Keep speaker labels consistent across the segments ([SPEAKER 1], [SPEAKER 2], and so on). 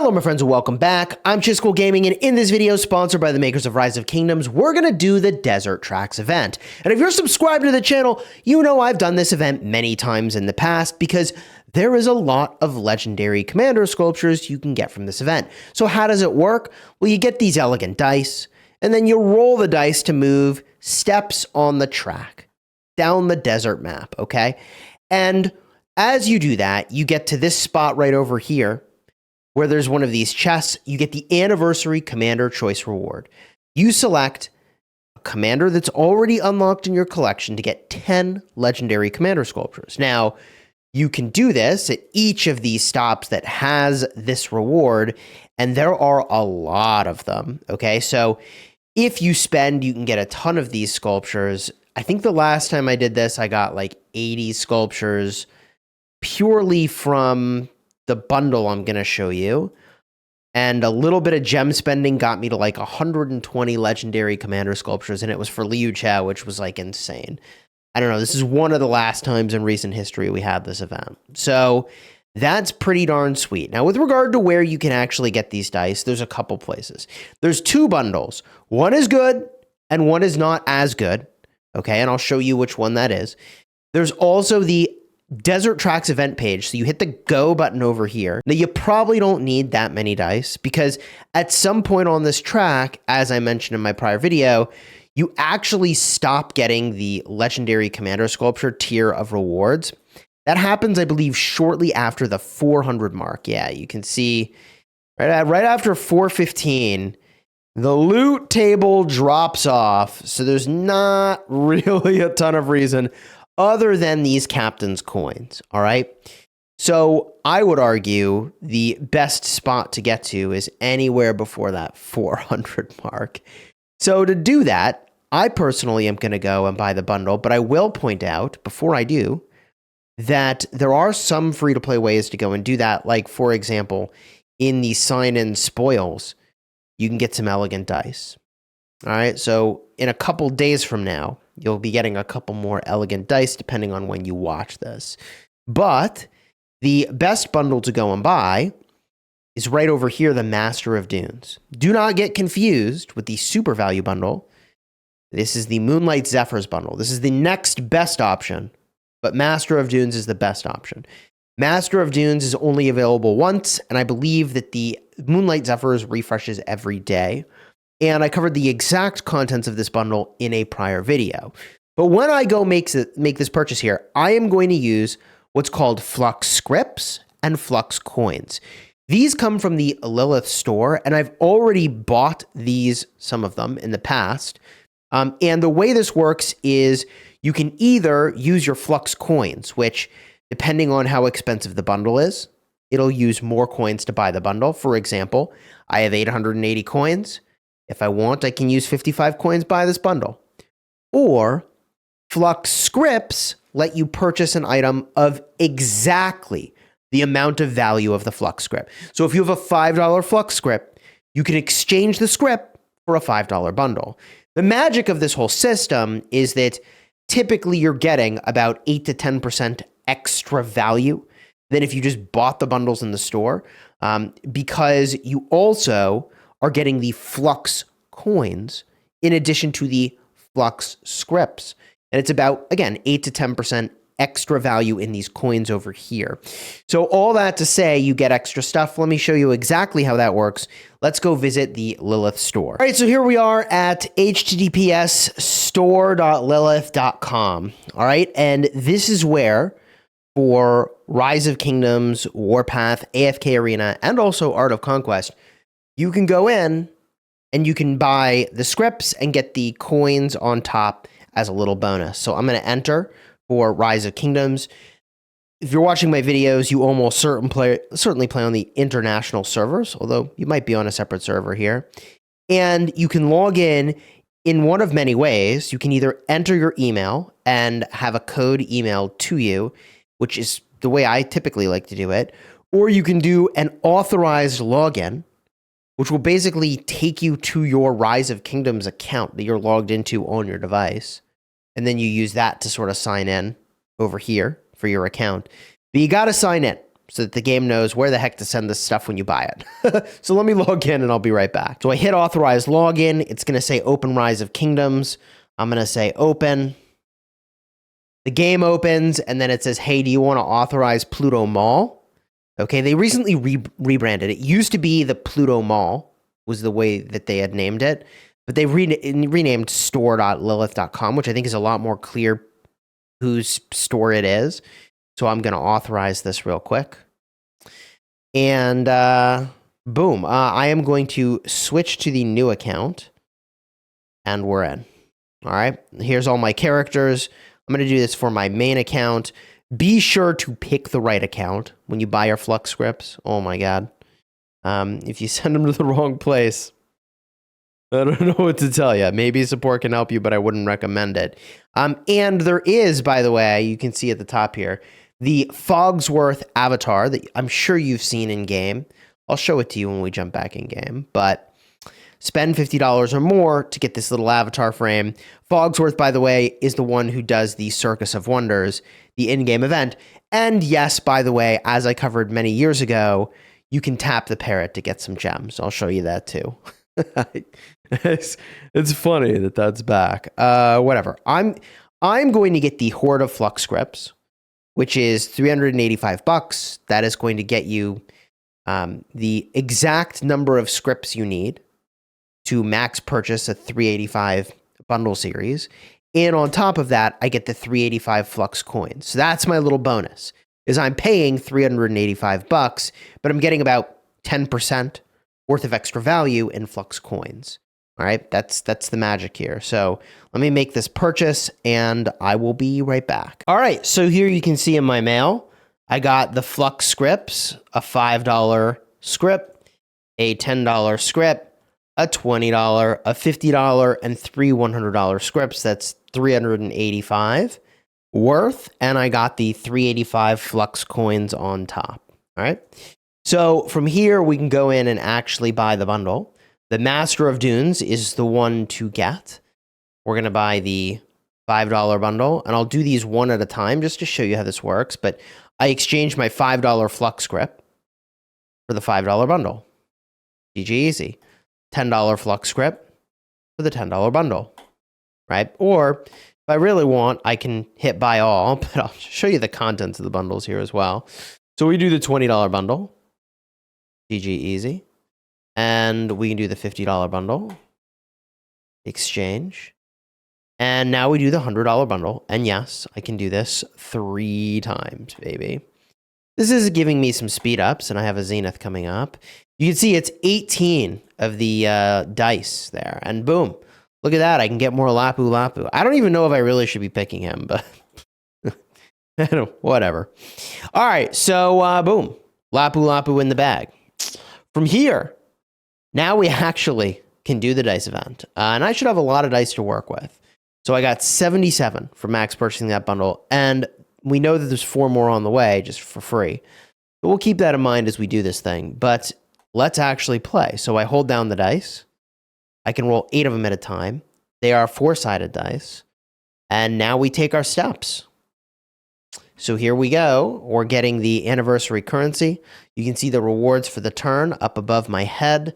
[SPEAKER 1] Hello my friends and welcome back. I'm Chisgule Gaming, and in this video, sponsored by the makers of Rise of Kingdoms, we're going to do the Desert Tracks event. And if you're subscribed to the channel, you know I've done this event many times in the past because there is a lot of legendary commander sculptures you can get from this event. So how does it work? Well, you get these elegant dice, and then you roll the dice to move steps on the track down the desert map, okay? And as you do that, you get to this spot right over here, where there's one of these chests. You get the Anniversary Commander Choice Reward. You select a commander that's already unlocked in your collection to get 10 legendary commander sculptures. Now, you can do this at each of these stops that has this reward, and there are a lot of them, okay? So if you spend, you can get a ton of these sculptures. I think the last time I did this, I got like 80 sculptures purely from the bundle I'm going to show you, and a little bit of gem spending got me to like 120 legendary commander sculptures, and it was for Liu Chao, which was like insane. I don't know, this is one of the last times in recent history we had this event, so that's pretty darn sweet. Now, with regard to where you can actually get these dice, there's a couple places. There's two bundles. One is good and one is not as good, okay, and I'll show you which one that is. There's also the Desert Tracks event page. So you hit the go button over here. Now, you probably don't need that many dice because at some point on this track, as I mentioned in my prior video, you actually stop getting the legendary commander sculpture tier of rewards. That happens, I believe, shortly after the 400 mark. Yeah, you can see right after 415, the loot table drops off. So there's not really a ton of reason other than these captain's coins, all right? So I would argue the best spot to get to is anywhere before that 400 mark. So to do that, I personally am going to go and buy the bundle, but I will point out before I do that there are some free-to-play ways to go and do that. Like, for example, in the sign-in spoils, you can get some elegant dice. All right, so in a couple days from now, you'll be getting a couple more elegant dice depending on when you watch this. But the best bundle to go and buy is right over here, the Master of Dunes. Do not get confused with the super value bundle. This is the Moonlight Zephyrs bundle. This is the next best option, but Master of Dunes is the best option. Master of Dunes is only available once, and I believe that the Moonlight Zephyrs refreshes every day. And I covered the exact contents of this bundle in a prior video. But when I go make this purchase here, I am going to use what's called Flux Scripts and Flux Coins. These come from the Lilith store, and I've already bought these, some of them, in the past. And the way this works is you can either use your Flux Coins, which, depending on how expensive the bundle is, it'll use more coins to buy the bundle. For example, I have 880 coins. If I want, I can use 55 coins, buy this bundle. Or Flux Scripts let you purchase an item of exactly the amount of value of the Flux Script. So if you have a $5 Flux Script, you can exchange the script for a $5 bundle. The magic of this whole system is that typically you're getting about 8 to 10% extra value than if you just bought the bundles in the store, because you also are getting the Flux Coins in addition to the Flux Scripts. And it's about, again, 8 to 10% extra value in these coins over here. So all that to say, you get extra stuff. Let me show you exactly how that works. Let's go visit the Lilith store. All right, so here we are at https://store.lilith.com. All right, and this is where, for Rise of Kingdoms, Warpath, AFK Arena, and also Art of Conquest, you can go in and you can buy the scripts and get the coins on top as a little bonus. So I'm going to enter for Rise of Kingdoms. If you're watching my videos, you almost certainly play on the international servers, although you might be on a separate server here. And you can log in one of many ways. You can either enter your email and have a code emailed to you, which is the way I typically like to do it, or you can do an authorized login, which will basically take you to your Rise of Kingdoms account that you're logged into on your device. And then you use that to sort of sign in over here for your account. But you got to sign in. so that the game knows where the heck to send this stuff when you buy it. So let me log in and I'll be right back. So I hit authorize login. It's going to say open Rise of Kingdoms. I'm going to say open. The game opens and then it says, hey, do you want to authorize Pluto Mall? Okay, they recently rebranded. It used to be the Pluto Mall was the way that they had named it, but they renamed store.lilith.com, which I think is a lot more clear whose store it is. So I'm going to authorize this real quick. And boom, I am going to switch to the new account. And we're in. All right, here's all my characters. I'm going to do this for my main account. Be sure to pick the right account when you buy your Flux scripts. Oh my God. If you send them to the wrong place, I don't know what to tell you. Maybe support can help you, but I wouldn't recommend it. And there is, by the way, you can see at the top here, the Fogsworth avatar that I'm sure you've seen in game. I'll show it to you when we jump back in game, but spend $50 or more to get this little avatar frame. Fogsworth, by the way, is the one who does the Circus of Wonders, the in-game event. And yes, by the way, as I covered many years ago, you can tap the parrot to get some gems. I'll show you that too. It's funny that that's back. Whatever. I'm going to get the Horde of Flux scripts, which is $385. That is going to get you the exact number of scripts you need to max purchase a 385 bundle series. And on top of that, I get the 385 Flux coins. So that's my little bonus, is I'm paying $385, but I'm getting about 10% worth of extra value in Flux coins. All right, that's the magic here. So let me make this purchase and I will be right back. All right, so here you can see in my mail, I got the Flux scripts, a $5 script, a $10 script, a $20, a $50, and three $100 scripts. That's $385 worth, and I got the 385 Flux coins on top. All right, so from here we can go in and actually buy the bundle. The Master of Dunes is the one to get. We're going to buy the $5 bundle, and I'll do these one at a time just to show you how this works, but I exchanged my $5 Flux script for the $5 bundle. GG easy. $10 Flux script for the $10 bundle, right? Or if I really want, I can hit buy all, but I'll show you the contents of the bundles here as well. So we do the $20 bundle, GG easy. And we can do the $50 bundle, exchange. And now we do the $100 bundle. And yes, I can do this 3 times, baby. This is giving me some speed ups, and I have a Zenith coming up. You can see it's 18 of the dice there. And boom, look at that. I can get more Lapu Lapu. I don't even know if I really should be picking him, but whatever. All right, so boom, Lapu Lapu in the bag. From here, now we actually can do the dice event. And I should have a lot of dice to work with. So I got 77 for max purchasing that bundle. And we know that there's 4 more on the way just for free. But we'll keep that in mind as we do this thing. But let's actually play. So I hold down the dice. I can roll 8 of them at a time. They are 4-sided dice. And now we take our steps. So here we go. We're getting the anniversary currency. You can see the rewards for the turn up above my head.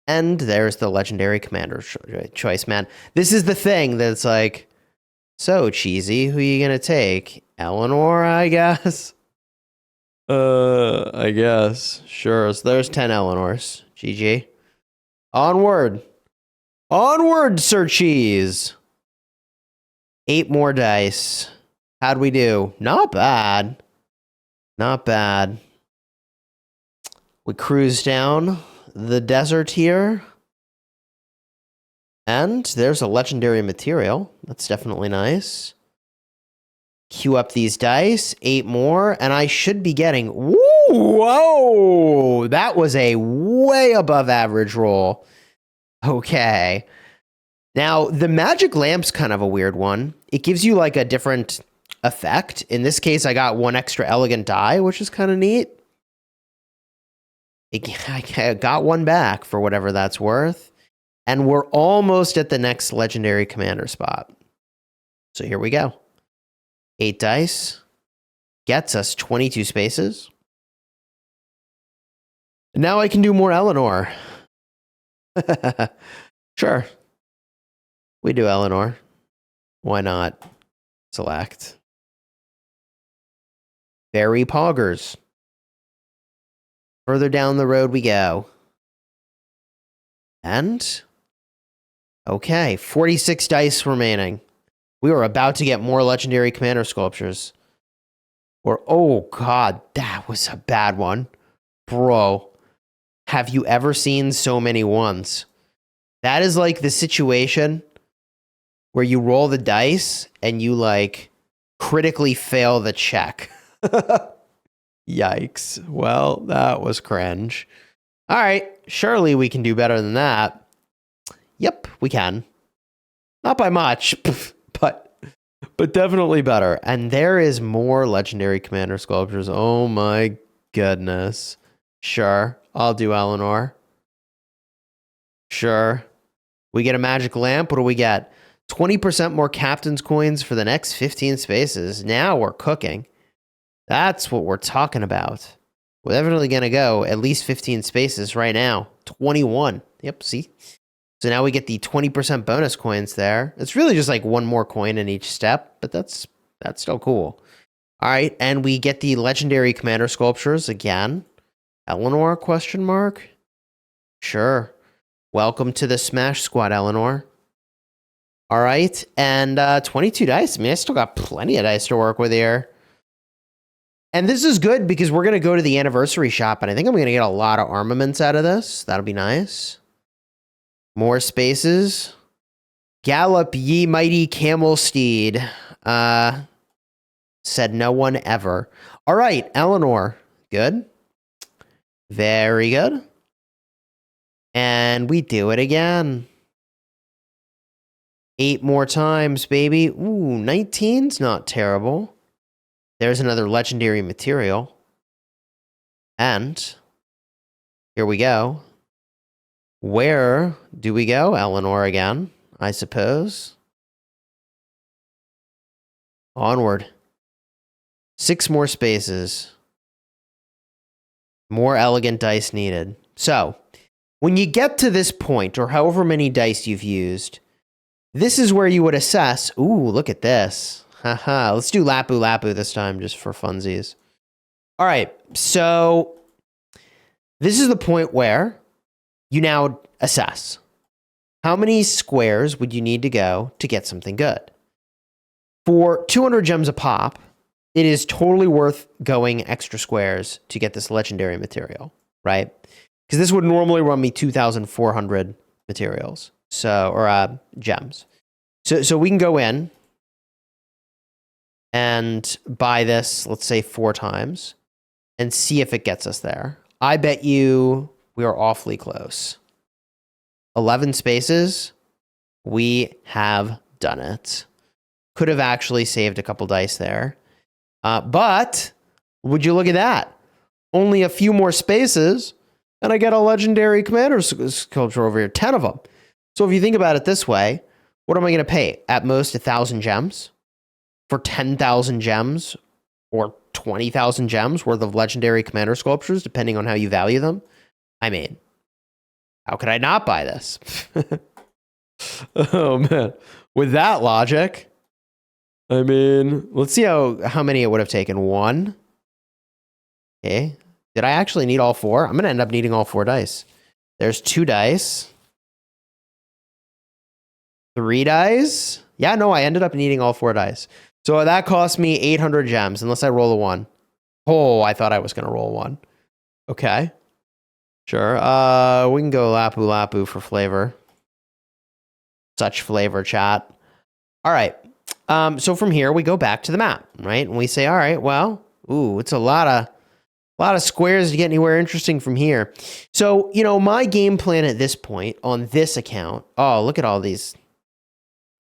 [SPEAKER 1] And there's the legendary commander choice, man. This is the thing that's like, so cheesy. Who are you going to take? Eleanor, I guess? I guess. Sure. So there's 10 Eleanors. GG. Onward. Onward, Sir Cheese. 8 more dice. How'd we do? Not bad. Not bad. We cruise down the desert here. And there's a legendary material. That's definitely nice. Queue up these dice. 8 more. And I should be getting... Whoa! That was a way above average roll. Okay. Now, the magic lamp's kind of a weird one. It gives you like a different effect. In this case, I got 1 extra elegant die, which is kind of neat. I got 1 back for whatever that's worth. And we're almost at the next legendary commander spot. So here we go. 8 dice. Gets us 22 spaces. Now I can do more Eleanor. Sure. We do Eleanor. Why not? Select. Berry Poggers. Further down the road we go. And? Okay, 46 dice remaining. We are about to get more legendary commander sculptures. Or, oh god, that was a bad one. Bro, have you ever seen so many ones? That is like the situation where you roll the dice and you like critically fail the check. Yikes. Well, that was cringe. All right, surely we can do better than that. Yep, we can. Not by much, but definitely better. And there is more legendary commander sculptures. Oh my goodness. Sure, I'll do Eleanor. Sure. We get a magic lamp. What do we get? 20% more captain's coins for the next 15 spaces. Now we're cooking. That's what we're talking about. We're definitely going to go at least 15 spaces right now. 21. Yep, see? So now we get the 20% bonus coins there. It's really just like one more coin in each step, but that's still cool. All right, and we get the legendary commander sculptures again. Eleanor, question mark? Sure. Welcome to the Smash Squad, Eleanor. All right, and 22 dice. I mean, I still got plenty of dice to work with here. And this is good because we're going to go to the anniversary shop, and I think I'm going to get a lot of armaments out of this. That'll be nice. More spaces. Gallop, ye mighty camel steed. Said no one ever. All right, Eleanor. Good. Very good. And we do it again. 8 more times, baby. Ooh, 19's not terrible. There's another legendary material. And here we go. Where do we go? Eleanor again, I suppose. Onward. 6 more spaces. More elegant dice needed. So, when you get to this point, or however many dice you've used, this is where you would assess, ooh, look at this. Haha, let's do Lapu Lapu this time, just for funsies. All right, so this is the point where you now assess. How many squares would you need to go to get something good? For 200 gems a pop, it is totally worth going extra squares to get this legendary material, right? Because this would normally run me 2,400 materials, or gems. So we can go in and buy this, let's say 4 times, and see if it gets us there. I bet you we are awfully close. 11 spaces, we have done it. Could have actually saved a couple dice there. But would you look at that? Only a few more spaces, and I get a legendary commander sculpture over here, 10 of them. So if you think about it this way, what am I going to pay? At most 1,000 gems for 10,000 gems or 20,000 gems worth of legendary commander sculptures, depending on how you value them. I mean, how could I not buy this? Oh man, with that logic, I mean, let's see how many it would have taken. 1. Okay. Did I actually need all 4? I'm going to end up needing all 4 dice. There's 2 dice. 3 dice. Yeah, no, I ended up needing all 4 dice. So that cost me 800 gems, unless I roll a 1. Oh, I thought I was going to roll 1. Okay. Sure. We can go Lapu Lapu for flavor. Such flavor, chat. All right. So from here, we go back to the map, right? And we say, all right, well, ooh, it's a lot of squares to get anywhere interesting from here. So, you know, my game plan at this point on this account, oh, look at all these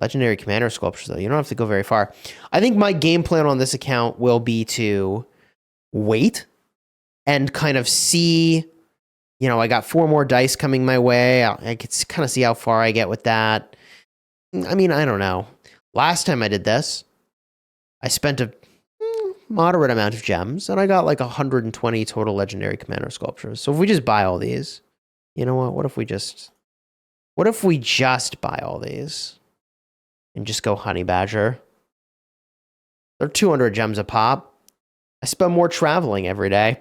[SPEAKER 1] legendary commander sculptures, though. You don't have to go very far. I think my game plan on this account will be to wait and kind of see, you know, I got 4 more dice coming my way. I could kind of see how far I get with that. I mean, I don't know. Last time I did this, I spent moderate amount of gems, and I got like 120 total legendary commander sculptures. So if we just buy all these, you know what? What if we just buy all these and just go honey badger? They're 200 gems a pop. I spend more traveling every day.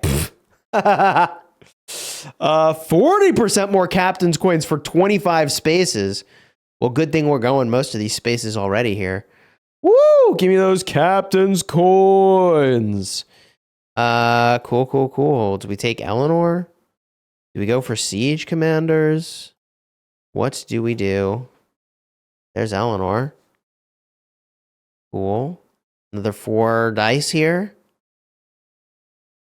[SPEAKER 1] 40% more captain's coins for 25 spaces. Well, good thing we're going most of these spaces already here. Woo! Give me those captain's coins. Cool. Do we take Eleanor? Do we go for siege commanders? What do we do? There's Eleanor. Cool. Another 4 dice here.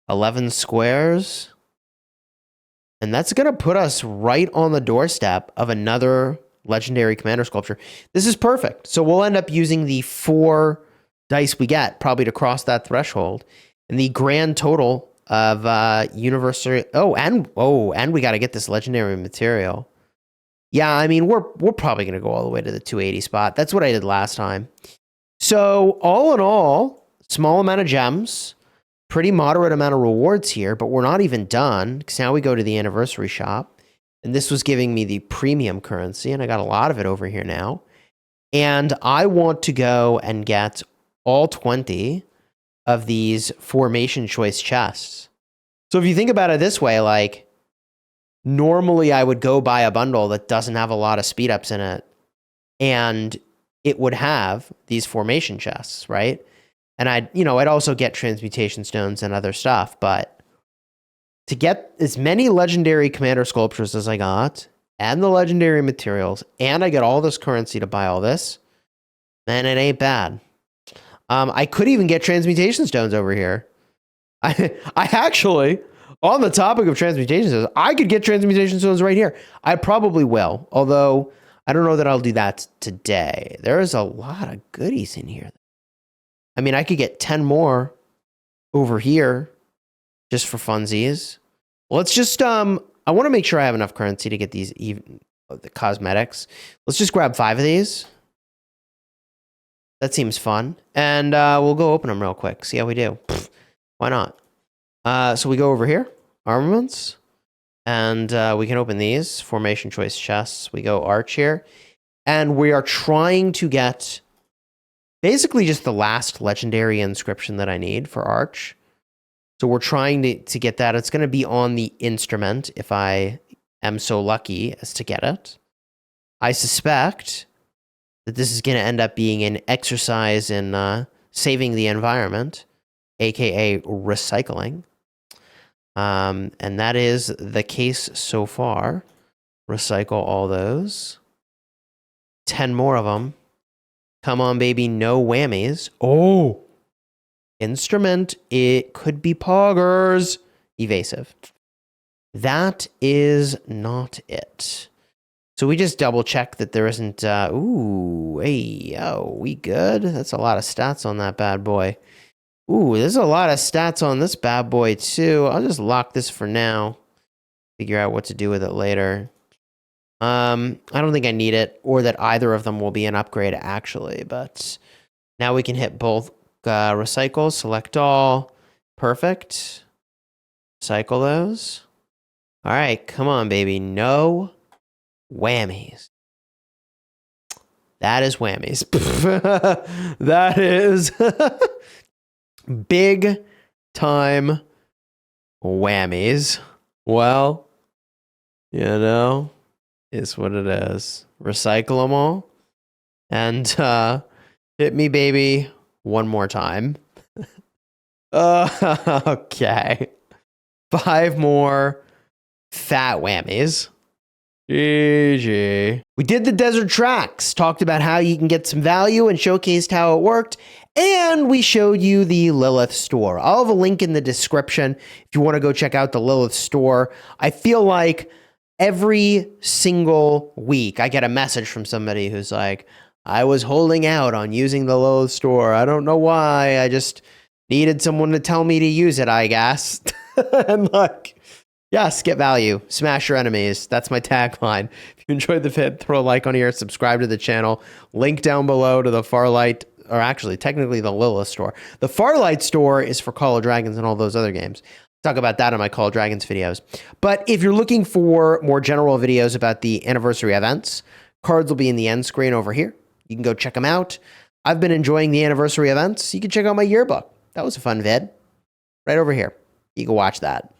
[SPEAKER 1] 11 squares. And that's going to put us right on the doorstep of another legendary commander sculpture. This is perfect. So we'll end up using the 4 dice we get probably to cross that threshold. And the grand total of universal. And we got to get this legendary material. Yeah, I mean, we're probably going to go all the way to the 280 spot. That's what I did last time. So all in all, small amount of gems, pretty moderate amount of rewards here, but we're not even done because now we go to the anniversary shop. And this was giving me the premium currency, and I got a lot of it over here now. And I want to go and get all 20 of these formation choice chests. So if you think about it this way, like normally I would go buy a bundle that doesn't have a lot of speed ups in it, and it would have these formation chests, right? And I'd also get transmutation stones and other stuff, but to get as many legendary commander sculptures as I got, and the legendary materials, and I get all this currency to buy all this, man, it ain't bad. I could even get transmutation stones over here. I actually, on the topic of transmutation stones, I could get transmutation stones right here. I probably will, although I don't know that I'll do that today. There is a lot of goodies in here. I mean, I could get 10 more over here just for funsies. Let's just, I want to make sure I have enough currency to get these, even the cosmetics. Let's just grab 5 of these. That seems fun. And we'll go open them real quick. See how we do. Why not? So we go over here, armaments, and we can open these formation choice chests. We go arch here, and we are trying to get basically just the last legendary inscription that I need for arch. So we're trying to get that. It's going to be on the instrument if I am so lucky as to get it. I suspect that this is going to end up being an exercise in saving the environment, aka recycling. And that is the case so far. Recycle all those. 10 more of them. Come on, baby, no whammies. Oh! Instrument, it could be poggers. Evasive. That is not it. So we just double check that there isn't, ooh, hey, yo, we good? That's a lot of stats on that bad boy. Ooh, there's a lot of stats on this bad boy too. I'll just lock this for now. Figure out what to do with it later. I don't think I need it, or that either of them will be an upgrade actually, but now we can hit both recycle, select all. Perfect. Cycle those. All right, come on, baby. No whammies. That is whammies. That is big time whammies. Well, is what it is. Recycle them all. And hit me, baby, one more time. Okay. 5 more fat whammies. GG. We did the desert tracks, talked about how you can get some value and showcased how it worked, and we showed you the Lilith store. I'll have a link in the description if you want to go check out the Lilith store. I feel like every single week I get a message from somebody who's like, I was holding out on using the Lilith store. I don't know why. I just needed someone to tell me to use it, I guess. And like, yes, get value. Smash your enemies. That's my tagline. If you enjoyed the vid, throw a like on here, subscribe to the channel. Link down below to the Farlight or actually technically the Lilith store. The Farlight store is for Call of Dragons and all those other games. Talk about that on my Call of Dragons videos. But if you're looking for more general videos about the anniversary events, cards will be in the end screen over here. You can go check them out. I've been enjoying the anniversary events. You can check out my yearbook. That was a fun vid. Right over here. You can watch that.